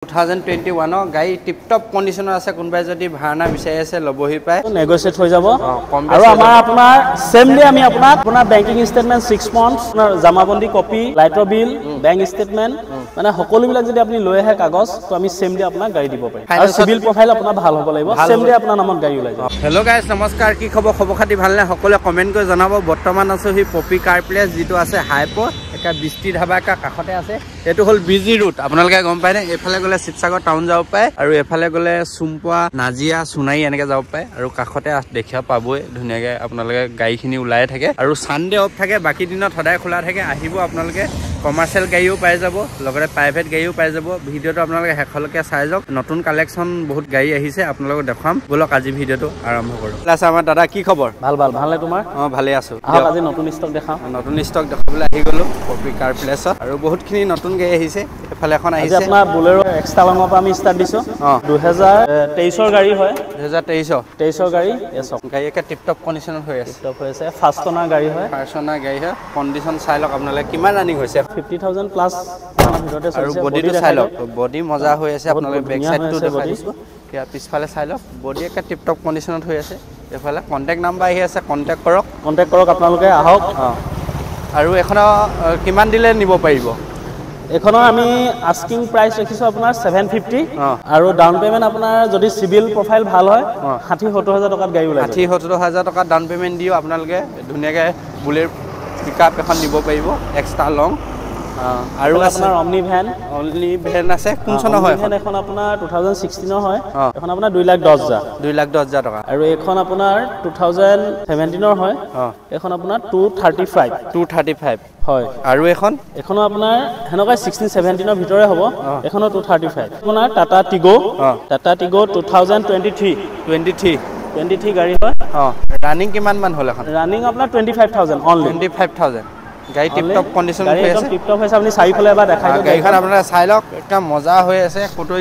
2021 গাড়ী টিপটপ কন্ডিশনৰ আছে কোনবাই যদি ভাড়া বিচাৰি আছে লবহি পায় নেগোচিয়েট হৈ যাব আৰু আমাৰ আপোনাৰ সেম ডে আমি আপোনাৰ বেংকিং স্টেটমেন্ট 6 মান্থছ জামাবন্দী কপি লাইটৰ বিল বেংক স্টেটমেন্ট মানে সকলোবিলাক যদি আপুনি লৈ আহে কাগজ তো আমি সেম ডে আপোনাক গাড়ী দিব পাৰিম আৰু সিভিল প্ৰফাইল আপোনাৰ ভাল হ'ব লাগিব সেম ডে আপোনাৰ নামত গাড়ী ওলাই যাব হেল্ল' গাইস নমস্কাৰ কি খবৰ খাতি ভালনে সকলোৱে কমেন্ট কৰি জনাব বৰ্তমান আছো হি পপি কাৰ প্লেস যেটো আছে হাইপো একা বৃষ্টি ধাবা একা কাষতে আছে এটো হল বিজি ৰুট আপোনালোকে গম পায় নে এফালে গলে শিৱসাগৰ টাউন যাব পায় আৰু এফালে গলে সুমপুৱা নাজিয়া সুনাই এনেকে যাব পায় আৰু কাষতে দেখিয়া পাবই ধুনিয়াকে আপোনালোকে গাড়ীখিনি উলাই থাকে আৰু সানডে অফ থাকে বাকি দিনত সদায় খোলা থাকে আহিব আপোনালোকে কমাৰ্শিয়েল গাড়ীও পাই যাব লগতে প্ৰাইভেট গাড়ীও পাই যাব ভিডিওটো আপোনালোকে হেখলকে চাই যাওক নতুন কালেকচন বহুত গাড়ী আহিছে আপোনালোকক দেখাম বলক আজি ভিডিওটো আৰম্ভ কৰো প্লাস আমাৰ দাদা কি খবৰ ভালনে তোমাৰ ভালে আছো আজি নতুন ষ্টক দেখাম নতুন ষ্টক দেখাবলৈ আহি গলো পপি কাৰ প্লেছত আৰু বহুতখিনি নতুন গাড়ী আহিছে এফালে এখন আহিছে আপোনাৰ বুলেৰো এক্সট্ৰা লঙৰ পৰা আমি ষ্টাৰ্ট দিছো 2023 ৰ গাড়ী হয় 2023 ৰ গাড়ী এছক গাড়ী একে টিপটপ কন্ডিশনত হৈ আছে টিপটপ হৈ আছে ফাৰ্ষ্ট অনাৰ গাড়ী হয় কন্ডিশন চাই লওক আপোনালোকে কিমান ৰানিং হৈছে 50000 প্লাস ভিতৰতে চলিছে আৰু বডিটো চাই লওক বডি মজা হৈ আছে আপোনালোকে বেক সাইডটো দেখাই দিছো কিয়া পিছফালে চাই লওক বডি একে টিপটপ কন্ডিশনত হৈ আছে এফালে কন্টাক্ট নাম্বাৰ আহি আছে কন্টাক্ট কৰক আপোনালোকে আহক আৰু এখন কিমান দিলে নিব পাৰিব এখনৰ আমি আস্কিং প্ৰাইস ৰাখিছো আপোনাৰ 750 আৰু ডাউন পেমেন্ট আপোনাৰ যদি সিভিল প্ৰফাইল ভাল হয় 60-70000 টকাত গাড়ী ওলাই 60-70000 টকা ডাউন পেমেন্ট দিও আপোনালোকে ধুনিয়াকে বুলেৰ পিকআপ এখন নিব পাৰিব এক্সট্ৰা লং আৰু আপোনাৰ অমনি ভ্যান আছে কোন চনৰ হয় ভ্যান এখন আপোনাৰ 2016 ৰ হয় এখন আপোনাৰ 2,10,000 টকা আৰু এখন আপোনাৰ 2017 ৰ হয় এখন আপোনাৰ 235 হয় আৰু এখনো আপোনাৰ হেনকা 16-17 ৰ ভিতৰে হ'ব এখনো 235 আপোনাৰ টাটা টিগো 2023 গাড়ী হয় ৰানিং কিমান মান হ'ল এখন ৰানিং আপোনাৰ 25000 অনলি 25000 গাড়ী টিপটপ কন্ডিশন হৈ আছে টিপটপ হৈছে আপুনি চাৰিফালে এবাৰ দেখাই দিয়ক গাড়ীখন আপোনাৰা চাই লওক একদম মজা হৈ আছে ফটো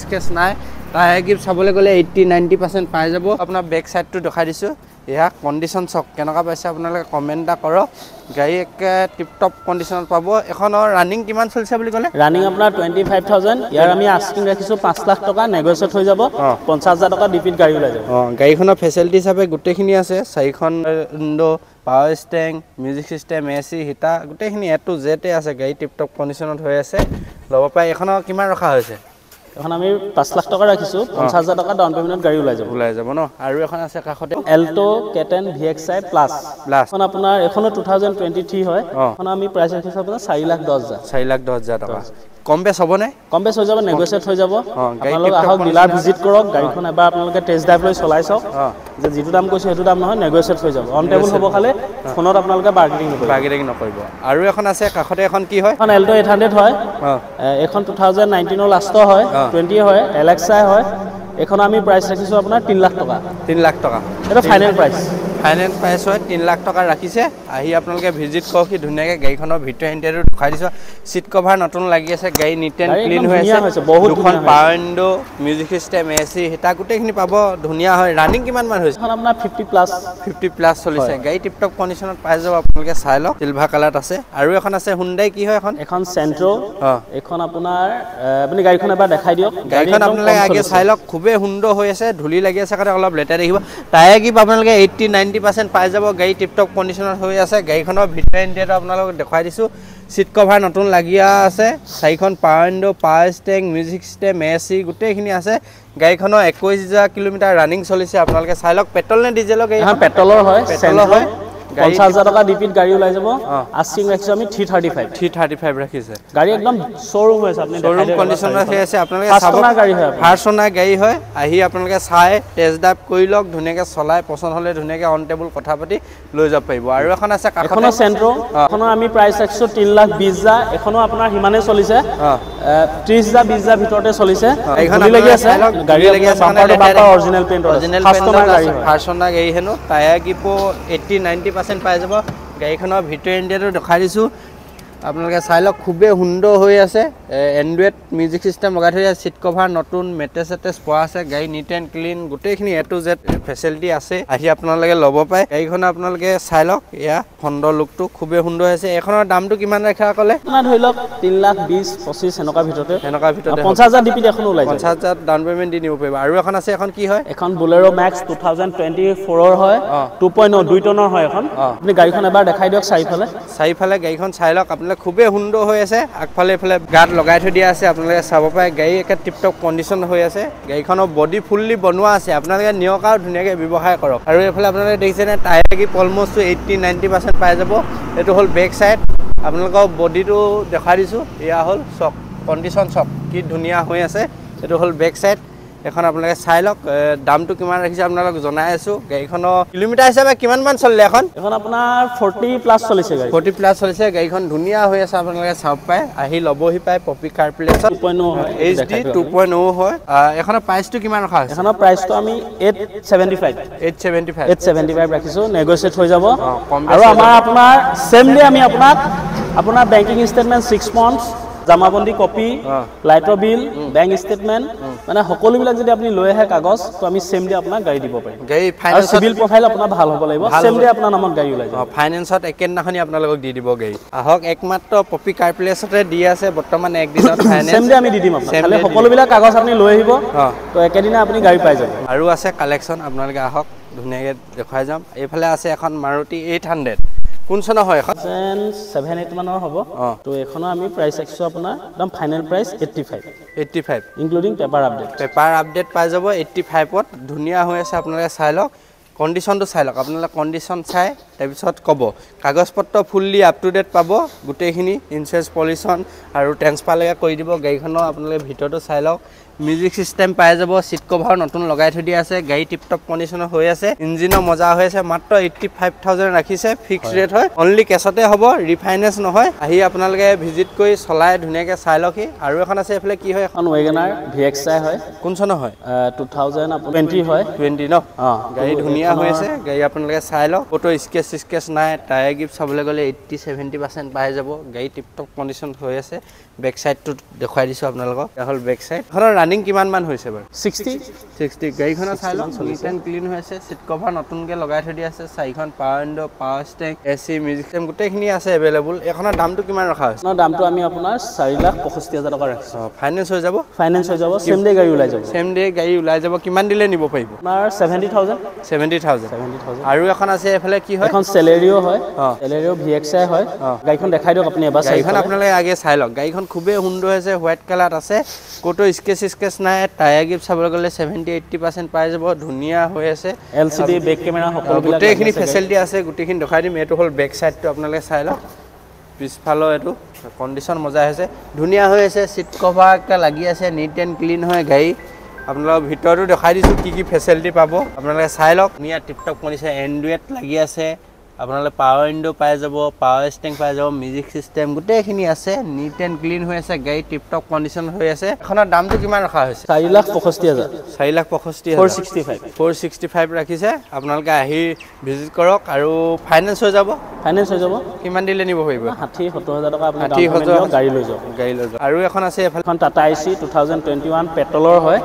স্কেচ নাই টায়াৰ গিপ চাবলৈ গলে 80-90% পাই যাব আপোনাৰ বেক সাইডটো দেখাই দিছো ইয়া কন্ডিশন চক কেনেকা পাইছে আপোনালোকে কমেন্ট এটা কৰক গাড়ী একে টিপটপ কন্ডিশনত পাব এখনৰ ৰানিং কিমান চলিছে বুলি ক'লে ৰানিং আপোনাৰ 25000 ইয়াৰ আমি আস্কিং ৰাখিছো 5 লাখ টকা নেগোচিয়েট হৈ যাব 50000 টকা ডিপিট গাড়ী ওলাই যাব গাড়ীখনৰ ফেসিলিটি হিচাপে গোটেইখিনি আছে চাৰিখন window power steering music system AC heater গোটেইখিনি এ টু জেড আছে গাড়ী টিপটপ কন্ডিশনত হৈ আছে লব পাই এখনৰ কিমান ৰখা হৈছে এখন আমি 5 লাখ টকা ৰাখিছো 50000 টকা ডাউন পেমেন্টত গাড়ী ওলাই যাব ন আৰু এখন আছে কাখতে এল্টো কেটেন ভিএক্সআই প্লাস এখন আপোনাৰ এখনো 2023 হয় এখন আমি প্ৰাইস ৰাখিছো আপোনাৰ 4,10,000 টকা কম বেছ হ'ব নে কম বেছ হৈ যাব নেগোচিয়েট হৈ যাব আপোনালোক আহক ডিলাৰ ভিজিট কৰক গাড়ীখন এবাৰ আপোনালোকে টেষ্ট ড্ৰাইভ লৈ চলাই চাওক যে যেটো দাম কৈছে হেতু দাম নহয় নেগোচিয়েট হৈ যাব অন টেবল হ'ব খালে ফোনত আপোনালোকে বাৰ্গেনিং নকৰিব আৰু এখন আছে কাখতে এখন কি হয় এখন এল্টো 800 হয় এখন 2019 ৰ লাষ্ট হয় 20 হয় এলেক্সা হয় এখন আমি প্ৰাইস ৰাখিছো আপোনাৰ 3 লাখ টকা এটা ফাইনেল প্ৰাইস হয় 3 লাখ টকা ৰাখিছে আহি আপোনালোকে ভিজিট কৰক কি ধুনিয়াকে গাড়ীখনৰ ভিতৰ ইন্টেৰিয়ৰ দেখাই দিছো সিট কভাৰ নতুন লাগি আছে গাড়ী নিট এণ্ড ক্লিন হৈ আছে বহুত দুখন power window music system AC heater গোটেইখিনি পাব ধুনিয়া হয় ৰানিং কিমান মান হৈছে এখন আপোনাৰ 50 প্লাস চলিছে গাড়ী টিপটপ কন্ডিশনত পাই যাব আপোনালোকে চাই লওক সিলভাৰ কালাৰত আছে আৰু এখন আছে হুন্ডাই কি হয় এখন সেন্ট্ৰো এখন আপোনাৰ আপুনি গাড়ীখন এবাৰ দেখাই দিয়ক গাড়ীখন আপোনালোকে আগে চাই লওক খুবে সুন্দৰ হৈ আছে ধুলি লাগি আছে কাৰণে অলপ লেটাৰ দেখিব টায়াৰ গিপ আপোনালোকে 80-90% পাই যাব গাড়ী টিপটপ কন্ডিশনত হৈ আছে গাড়ীখনৰ ভিতৰ ইন্টেৰিয়ৰ আপোনালোকক দেখাই দিছো সিট কভাৰ নতুন লাগিয়া আছে চাৰিখন power window power steering music system AC গোটেইখিনি আছে গাড়ীখনৰ 21000 কিলোমিটাৰ ৰানিং চলিছে আপোনালোকে চাই লওক পেট্ৰল নে ডিজেলৰ গাড়ী পেট্ৰলৰ হয় 50000 টকা ডিপিট গাড়ী ওলাই যাব আস্কিং ৰাখিছো আমি 335 ৰাখিছে গাড়ী একদম শোৰুম হৈছে আপুনি শোৰুম কন্ডিশনত আছে আপোনালোকে চাব ফাৰ্ষ্টনাৰ গাড়ী হয় আহি আপোনালোকে চাই টেষ্ট ড্ৰাইভ কৰি লওক ধুনিয়াকে চলাই পছন্দ হলে ধুনিয়াকে অন টেবল কথা পাতি লৈ যাব পাৰিব আৰু এখন আছে কাখনৰ সেন্ট্ৰো এখনৰ আমি প্ৰাইস ৰাখিছো 3,20,000 এখনো আপোনাৰ হিমানে চলিছে 30,000-20,000 ভিতৰতে চলিছে এইখন লাগি আছে গাড়ী লাগি আছে বাম্পাৰ অৰিজিনাল পেইণ্ট ফাৰ্ষ্টনাৰ গাড়ী হেনো টায়াৰ গিপো 80-90% পাই যাব গাড়ীখনৰ ভিতৰ ইন্টেৰিয়ৰ দেখাই দিছো আপোনালোকে চাই লওক খুবেই সুন্দৰ হৈ আছে এন্ড্ৰইড মিউজিক সিস্টেম লগাই থৈ আছে সিট কভাৰ নতুন মেটেজ পোৱা আছে গাড়ী নিট এণ্ড ক্লিন গোটেইখিনি এ টু জেড ফেচিলিটি আছে আহি আপোনালোকে ল'ব পাৰে গাড়ীখন আপোনালোকে চাই লওক এয়া ফ্ৰণ্টৰ লুকটো খুবেই সুন্দৰ হৈছে এখনৰ দামটো কিমান ৰাখা ক'লে ধৰি লওক 3,20,25 এনেকুৱা ভিতৰতে 50,000 ডিপি এখন ওলাই 50,000 ডাউন পেমেণ্ট দি নিব পাৰিব আৰু এখন আছে এখন কি হয় এখন বুলেৰো মেক্স 2024 ৰ হয় 2.0 2 টনৰ হয় এখন আপুনি গাড়ীখন এবাৰ দেখাই দিয়ক চাৰিফালে গাড়ীখন চাই লওক আপোনালোকে খুবেই সুন্দৰ হৈ আছে আগফালে এইফালে গাত লগাই থৈ দিয়া আছে আপোনালোকে চাব পাৰে গাড়ী একে টিপটপ কণ্ডিশ্যন হৈ আছে গাড়ীখনৰ বডি ফুল্লি বনোৱা আছে আপোনালোকে নিয়ক আৰু ধুনীয়াকৈ ব্যৱসায় কৰক আৰু এইফালে আপোনালোকে দেখিছেনে টায়াৰ কি অলমষ্ট 80-90% পাই যাব এইটো হ'ল বেক চাইড আপোনালোকৰ বডিটো দেখাই দিছোঁ এয়া হ'ল চক কণ্ডিশ্যন চক কি ধুনীয়া হৈ আছে এইটো হ'ল বেক চাইড এখন আপোনালোকে চাই লওক দামটো কিমান ৰাখিছে আপোনালোকক জনাই আছোঁ গাড়ীখনৰ কিলোমিটাৰ হিচাপে কিমানমান চলিলে এখন আপোনাৰ 40+ চলিছে 40+ চলিছে গাড়ীখন ধুনীয়া হৈ আছে আপোনালোকে চাব পায় আহি ল'বহি পায় পপি কাৰ প্লেচ 2.0 হয় HD 2.0 হয় এখনৰ প্ৰাইচটো কিমান ৰখা হৈছে এখনৰ প্ৰাইচটো আমি 875 ৰাখিছোঁ নেগোচিয়েট হৈ যাব আৰু আমাৰ আপোনাৰ সেম ডে আমি আপোনাৰ বেংকিং ষ্টেটমেণ্ট 6 মান্থছ জামাবন্দী কপি লাইটৰ বিল বেংক ষ্টেটমেণ্ট মানে সকলোবিলাক যদি আপুনি লৈ আহে কাগজ তো আমি সেম ডে আপোনাক গাড়ী দিব পাৰিম গাড়ী ফাইনেন্স সিভিল প্ৰফাইল আপোনাৰ ভাল হ'ব লাগিব সেম ডে আপোনাৰ নামত গাড়ী ওলাই যাব ফাইনেন্সত একেদিনাখনি আপোনালোকক দি দিব গাড়ী আহক একমাত্ৰ পপি কাৰ প্লেচতে দি আছে বৰ্তমান একদিনত ফাইনেন্স সেম ডে আমি দি দিম আপোনাক খালি সকলোবিলাক কাগজ আপুনি লৈ আহিব তো একেদিনা আপুনি গাড়ী পাই যাব আৰু আছে কালেকশ্যন আপোনালোকে আহক ধুনীয়াকৈ দেখুৱাই যাম এইফালে আছে এখন মাৰুতি 800 কোন চনৰ হয় এখন 7-8 মানৰ হ'ব তো এখনৰ আমি প্ৰাইচ ৰাখিছো আপোনাৰ একদম final price 85 including paper update পাই যাব 85ত ধুনীয়া হৈ আছে আপোনালোকে চাই লওক কণ্ডিশ্যনটো চাই লওক আপোনালোকে কণ্ডিশ্যন চাই তাৰপিছত ক'ব কাগজ পত্ৰ ফুল্লি আপ টু ডেট পাব গোটেইখিনি ইঞ্চুৰেঞ্চ পলিউশ্যন আৰু ট্ৰেন্সফাৰলৈকে কৰি দিব গাড়ীখনৰ আপোনালোকে ভিতৰটো চাই লওক মিউজিক সিস্টেম পাই যাব সিট কভাৰ নতুন লগাই থৈ দিয়া আছে গাড়ী টিপটপ কণ্ডিশ্যনৰ হৈ আছে ইঞ্জিনৰ মজা হৈ আছে মাত্ৰ 85,000 ৰাখিছে ফিক্স ৰেট হয় অনলি কেছতে হ'ব ৰিফাইনেন্স নহয় আহি আপোনালোকে ভিজিট কৰি চলাই ধুনীয়াকৈ চাই লওকহি আৰু এখন আছে এইফালে কি হয় এখন ৱেগনাৰ VXI হয় কোন চনৰ হয় 2020 হয় 20 ন গাড়ী ধুনীয়া হৈ আছে গাড়ী আপোনালোকে চাই লওক ফটো স্কেচ নাই টায়াৰ গিফ্ট চাবলৈ গ'লে 80-70% পাই যাব গাড়ী টিপটপ কণ্ডিশ্যন হৈ আছে বেক সাইডটো দেখুৱাই দিছোঁ আপোনালোকক এয়া হ'ল বেক সাইড এখনৰ ৰানিং কিমানমান হৈছে বাৰু 60 গাড়ীখনৰ চাই লওক নিট এণ্ড ক্লিন হৈ আছে চিট কভাৰ নতুনকৈ লগাই থৈ দিয়া আছে চাৰিখন power window power steering AC music system গোটেইখিনি আছে এভেইলেবল এখনৰ দামটো কিমান ৰখা হৈছে দামটো আমি আপোনাৰ 4,65,000 টকা ৰাখিছোঁ ফাইনেন্স হৈ যাব সেম ডে গাড়ী ওলাই যাব কিমান দিলে নিব পাৰিব আপোনাৰ 70,000 আৰু এখন আছে এফালে কি হয় এখন সেলেৰিও হয় সেলেৰিও VXI হয় গাড়ীখন দেখাই দিয়ক আপুনি এবাৰ গাড়ীখন আপোনালোকে আগে চাই লওক গাড়ীখন খুবেই সুন্দৰ হৈছে হোৱাইট কালাৰত আছে ক'তো স্কেচ নাই টায়াৰ গিফ্ট চাবলৈ গ'লে 70-80% পাই যাব ধুনীয়া হৈ আছে LCD বেক কেমেৰা সকলো গোটেইখিনি ফেচিলিটি আছে গোটেইখিনি দেখাই দিম এইটো হ'ল বেক সাইডটো আপোনালোকে চাই লওক পিছফালৰ এইটো কণ্ডিশ্যন মজা হৈছে ধুনীয়া হৈ আছে চিট কভাৰ একটা লাগি আছে নিট এণ্ড ক্লিন হয় গাড়ী আপোনালোকৰ ভিতৰটো দেখাই দিছোঁ কি ফেচিলিটি পাব আপোনালোকে চাই লওক ধুনীয়া টিপটপ কণ্ডিশ্যন এণ্ড্ৰইড লাগি আছে আপোনালোকে পাৱাৰ উইণ্ডো পাই যাব পাৱাৰ ষ্টেং পাই যাব মিউজিক সিস্টেম গোটেইখিনি আছে নিট এণ্ড ক্লিন হৈ আছে গাড়ী টিপটপ কণ্ডিশ্যন হৈ আছে এখনৰ দামটো কিমান ৰখা হৈছে 4,65,000 465 ৰাখিছে আপোনালোকে আহি ভিজিট কৰক আৰু ফাইনেন্স হৈ যাব কিমান দিলে নিব পাৰিব 60-70,000 টকা আপুনি গাড়ী লৈ যাওক আৰু এখন আছে এখন টাটা AC 2021 পেট্ৰলৰ হয়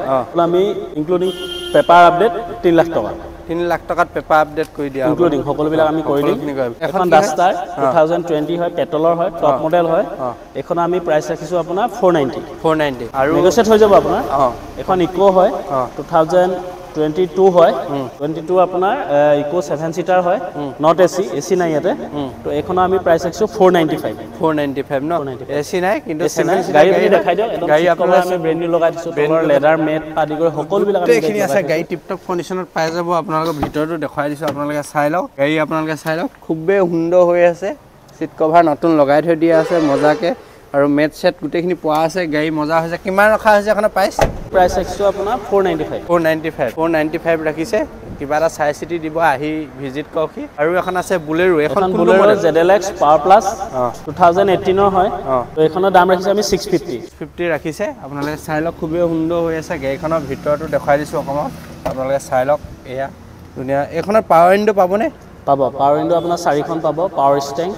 আমি ইনক্লুডিং পেপাৰ আপডেট 3 লাখ টকা 3 লাখ টকাত পেপাৰ আপডেট কৰি দিয়া ইনক্লুডিং সকলোবিলাক আমি কৰি দিম এখন ডাষ্টাৰ 2020 হয় পেট্ৰলৰ হয় টপ মডেল হয় এখন আমি প্ৰাইচ ৰাখিছোঁ আপোনাৰ 490 আৰু নেগোচিয়েট হৈ যাব আপোনাৰ এখন ইকো হয় 2022 হয় 22 আপোনাৰ ইকো 7 সিটাৰ হয় নট AC নাই ইয়াতে তো এখন আমি প্ৰাইচ ৰাখিছোঁ 495 ন AC নাই কিন্তু গাড়ী দেখাই দিয়ক গাড়ী আপোনাৰ আমি ব্ৰেণ্ড নিউ লগাই দিছোঁ তলৰ লেডাৰ মেট আদি কৰি সকলোবিলাক গোটেইখিনি আছে গাড়ী টিপটপ কণ্ডিশ্যনত পাই যাব আপোনালোকৰ ভিতৰটো দেখুৱাই দিছোঁ আপোনালোকে চাই লওক গাড়ী আপোনালোকে চাই লওক খুবেই সুন্দৰ হৈ আছে চিট কভাৰ নতুন লগাই থৈ দিয়া আছে মজাকৈ আৰু মেট সেট গোটেইখিনি পোৱা আছে গাড়ী মজা হৈছে কিমান ৰখা হৈছে এখনৰ প্ৰাইচ ৰাখিছোঁ আপোনাৰ 495 ৰাখিছে কিবা এটা চাই চিটি দিব আহি ভিজিট কৰকহি আৰু এখন আছে বুলেৰো এখন ZLX পাৱাৰ প্লাছ 2018 হয় তো এখনৰ দাম ৰাখিছোঁ আমি 650 ৰাখিছে আপোনালোকে চাই লওক খুবেই সুন্দৰ হৈ আছে গাড়ীখনৰ ভিতৰটো দেখুৱাই দিছোঁ অকণমান আপোনালোকে চাই লওক এয়া ধুনীয়া এইখনৰ পাৱাৰ উইণ্ডো পাবনে পাব পাৱাৰ উইণ্ডো আপোনাৰ 4খন পাব পাৱাৰ ষ্টেং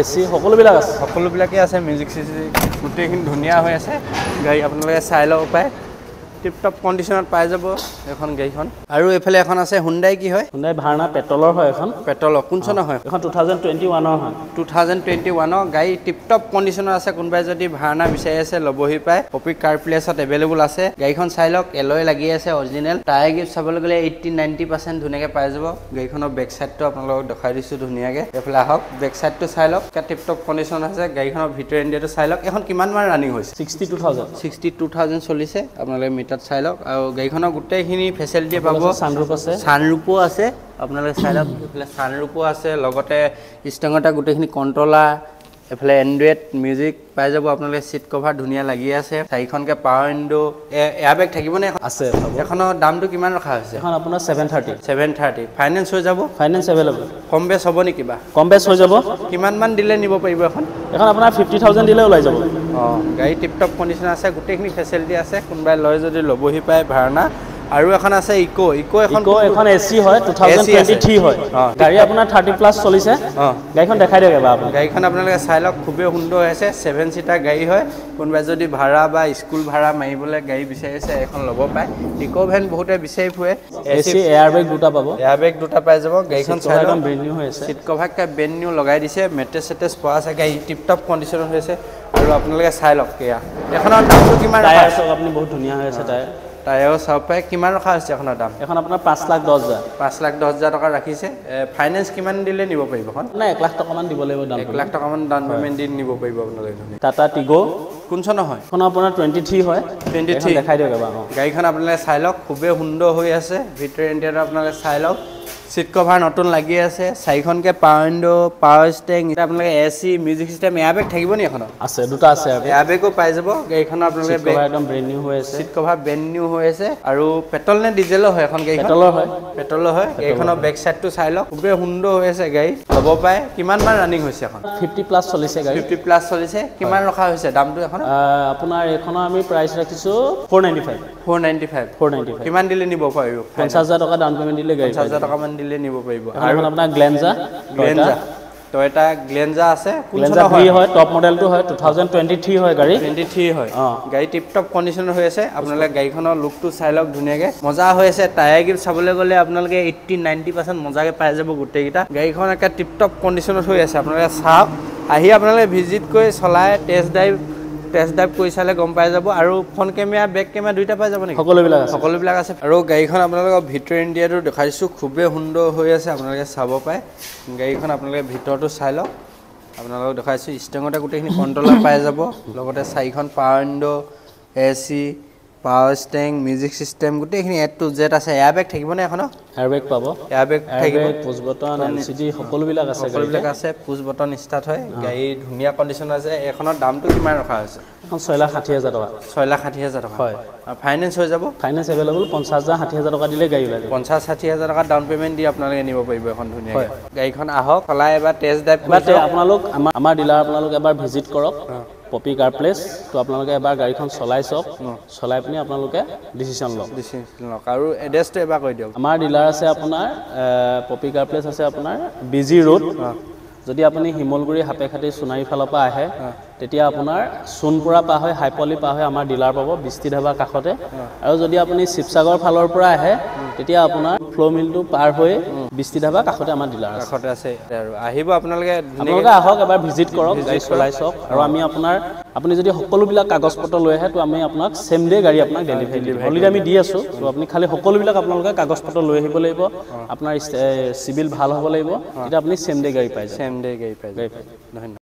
AC সকলোবিলাক আছে সকলোবিলাকে আছে মিউজিক চিউজিক গোটেইখিনি ধুনীয়া হৈ আছে গাড়ী আপোনালোকে চাই ল'ব পাৰে টিপ টপ কণ্ডিশ্যনত পাই যাব এখন গাড়ীখন আৰু এফালে এখন আছে হুণ্ডাই কি হয় হুণ্ডাই ভাৰ্না পেট্ৰলৰ হয় এখন পেট্ৰলৰ কোন চনৰ হয় এখন 2021 হয় 2021 গাড়ী টিপ টপ কণ্ডিশ্যনত আছে কোনোবাই যদি ভাৰ্না বিচাৰি আছে ল'বহি পায় পপি কাৰ প্লেছত এভেইলেবল আছে গাড়ীখন চাই লওক এলয় লাগি আছে অৰিজিনেল টায়াৰ গিফ্ট চাবলৈ গ'লে 80-90% ধুনীয়াকৈ পাই যাব গাড়ীখনৰ বেক চাইডটো আপোনালোকক দেখাই দিছোঁ ধুনীয়াকৈ এইফালে আহক বেক চাইডটো চাই লওক টিপ টপ কণ্ডিশ্যন আছে গাড়ীখনৰ ভিতৰ ইণ্ডিয়াটো চাই লওক এখন কিমান মান ৰানিং হৈছে 62,000 চলিছে আপোনালোকে চাই লওক আৰু গাড়ীখনৰ গোটেইখিনি ফেচিলিটি পাব ছানৰুফো আছে আপোনালোকে চাই লওক এইফালে ছানৰুফো আছে লগতে ষ্টেঙটা গোটেইখিনি কণ্ট্ৰলাৰ এফালে এণ্ড্ৰইড মিউজিক পাই যাব আপোনালোকে চিট কভাৰ ধুনীয়া লাগি আছে 4খনকৈ পাৱাৰ উইণ্ডো এয়াৰবেগ থাকিবনে আছে এখনৰ দামটো কিমান ৰখা হৈছে এখন আপোনাৰ 730 ফাইনেন্স হৈ যাব ফাইনেন্স এভেইলেবল কম বেছ হ'ব নেকি কিবা কম বেছ হৈ যাব কিমান মান দিলে নিব পাৰিব এখন আপোনাৰ 50,000 দিলে ওলাই যাব গাড়ী টিপ টপ কণ্ডিশ্যন আছে গোটেইখিনি ফেচিলিটি আছে কোনোবাই লয় যদি ল'বহি পায় ভাৰ্না আৰু এখন আছে ইকো এখন AC হয় 2023 হয় গাড়ী আপোনাৰ 30+ চলিছে গাড়ীখন দেখাই দিয়ক এবাৰ আপুনি গাড়ীখন আপোনালোকে চাই লওক খুবেই সুন্দৰ হৈছে 7 সিটাৰ গাড়ী হয় কোনোবাই যদি ভাড়া বা স্কুল ভাড়া মাৰিবলৈ গাড়ী বিচাৰিছে এখন ল'ব পায় ইকো ভেন বহুতে বিচাৰি ফুৰে AC এয়াৰবেগ দুটা পাই যাব গাড়ীখন চাই লওক ব্ৰেণ্ড নিউ হৈ আছে চিট কভাৰকে ব্ৰেণ্ড নিউ লগাই দিছে মেট্ৰেছ চেট্ৰেছ পোৱা আছে গাড়ী টিপ টপ কণ্ডিশ্যনত হৈছে আৰু আপোনালোকে চাই লওক এয়া এখনৰ দামটো কিমান টায়াৰ চক আপুনি বহুত ধুনীয়া হৈ আছে টায়াৰো চাব পাৰে কিমান ৰখা হৈছে এখনৰ দাম এখন আপোনাৰ 5,10,000 5,10,000 টকা ৰাখিছে ফাইনেন্স কিমান দিলে নিব পাৰিব এখন না 1 লাখ টকামান দিব লাগিব দাম 1 লাখ টকামান ডাউন পেমেণ্ট দি নিব পাৰিব আপোনালোকে টাটা টিগো কোন চনৰ হয় এখন আপোনাৰ 23 হয় 23 দেখাই দিয়ক এবাৰ গাড়ীখন আপোনালোকে চাই লওক খুবেই সুন্দৰ হৈ আছে ভিতৰৰ ইণ্টেৰিয়ৰ আপোনালোকে চাই লওক চিট কভাৰ নতুন লাগি আছে 4খনকৈ পাৱাৰ উইণ্ডো পাৱাৰ ষ্টেং এটা আপোনালোকে AC মিউজিক চিষ্টেম এয়াৰবেগ থাকিব নি এখনত আছে দুটা আছে এয়াৰবেগো পাই যাব গাড়ীখনৰ আপোনালোকে একদম ব্ৰেণ্ড নিউ হৈ আছে চিট কভাৰ ব্ৰেণ্ড নিউ হৈ আছে আৰু পেট্ৰল নে ডিজেলৰ হয় এখন গাড়ী পেট্ৰলৰ হয় গাড়ীখনৰ বেক চাইডটো চাই লওক খুবেই সুন্দৰ হৈ আছে গাড়ী ল'ব পাৰে কিমান মান ৰানিং হৈছে এখন 50+ চলিছে গাড়ী 50+ চলিছে কিমান ৰখা হৈছে দামটো এখন আপোনাৰ এইখনৰ আমি প্ৰাইচ ৰাখিছোঁ 495 কিমান দিলে নিব পাৰিব 50,000 টকা ডাউন পেমেণ্ট দিলে গাড়ী 50,000 টকা মান দিলে নিব পাৰিব আৰু আপোনাৰ টয়োটা গ্লেঞ্জা আছে গ্লেঞ্জা V হয় টপ মডেলটো হয় 2023 হয় গাড়ী 23 হয় গাড়ী টিপ টপ কণ্ডিশ্যনত হৈ আছে আপোনালোকে গাড়ীখনৰ লুকটো চাই লওক ধুনীয়াকৈ মজা হৈ আছে টায়াৰ গিফ্ট চাবলৈ গ'লে আপোনালোকে 80-90% মজাকৈ পাই যাব গোটেইকেইটা গাড়ীখন একে টিপ টপ কণ্ডিশ্যনত হৈ আছে আপোনালোকে চাওক আহি আপোনালোকে ভিজিট কৰি চলাই টেষ্ট ড্ৰাইভ কৰি চালে গম পাই যাব আৰু ফ্ৰণ্ট কেমেৰা বেক কেমেৰা দুইটা পাই যাব নেকি সকলোবিলাক আছে আৰু গাড়ীখন আপোনালোকক ভিতৰ ইণ্ডিয়াটো দেখাই দিছোঁ খুবেই সুন্দৰ হৈ আছে আপোনালোকে চাব পাৰে গাড়ীখন আপোনালোকে ভিতৰটো চাই লওক আপোনালোকক দেখাইছোঁ ষ্টেঙতে গোটেইখিনি কণ্ট্ৰলাৰ পাই যাব লগতে 4খন power window AC power steering music system গোটেইখিনি A to Z আছে এয়াৰবেগ থাকিবনে এখনো এয়াৰবেগ পাব এয়াৰবেগ থাকিব পুছ বটন LCD সকলোবিলাক আছে পুছ বটন ষ্টাৰ্ট হয় গাড়ী ধুনীয়া কণ্ডিশ্যন আছে এখনৰ দামটো কিমান ৰখা হৈছে এখন 6,60,000 টকা 6,60,000 টকা হয় ফাইনেন্স হৈ যাব ফাইনেন্স এভেইলেবল 50,000-60,000 টকা দিলে গাড়ী ওলাই যাব 50,000-60,000 টকা ডাউন পেমেণ্ট দি আপোনালোকে নিব পাৰিব এখন ধুনীয়াকৈ গাড়ীখন আহক চলাই এবাৰ টেষ্ট ড্ৰাইভ আপোনালোক আমাৰ ডিলাৰ আপোনালোক এবাৰ ভিজিট কৰক পপি কাৰ প্লেচ তো আপোনালোকে এবাৰ গাড়ীখন চলাই চাওক চলাই পিনি আপোনালোকে ডিচিশ্যন লওক আৰু এড্ৰেছটো এবাৰ কৈ দিয়ক আমাৰ ডিলাৰ আছে আপোনাৰ পপি কাৰ প্লেচ আছে আপোনাৰ BG ৰোড যদি আপুনি শিমলগুৰি হাপেখাটি সোণাৰী ফালৰ পৰা আহে তেতিয়া আপোনাৰ সোণপুৰা পাৰ হৈ হাইপলি পাৰ হৈ আমাৰ ডিলাৰ পাব বৃষ্টি ধাবাৰ কাষতে আৰু যদি আপুনি শিৱসাগৰ ফালৰ পৰা আহে তেতিয়া আপোনাৰ ফ্লো মিলটো পাৰ হৈ বৃষ্টি ধাবাৰ কাষতে আমাৰ ডিলাৰ কাষতে আছে আৰু আহিব আপোনালোকে আহক এবাৰ ভিজিট কৰক গাড়ী চলাই চাওক আৰু আমি আপোনাৰ আপুনি যদি সকলোবিলাক কাগজ পত্ৰ লৈ আহে তো আমি আপোনাক সেম ডে গাড়ী আপোনাক ডেলিভাৰী দিম অলৰেডি আমি দি আছোঁ তো আপুনি খালি সকলোবিলাক আপোনালোকে কাগজ পত্ৰ লৈ আহিব লাগিব আপোনাৰ চিভিল ভাল হ'ব লাগিব তেতিয়া আপুনি সেম ডে গাড়ী পাই যায় ধন্যবাদ।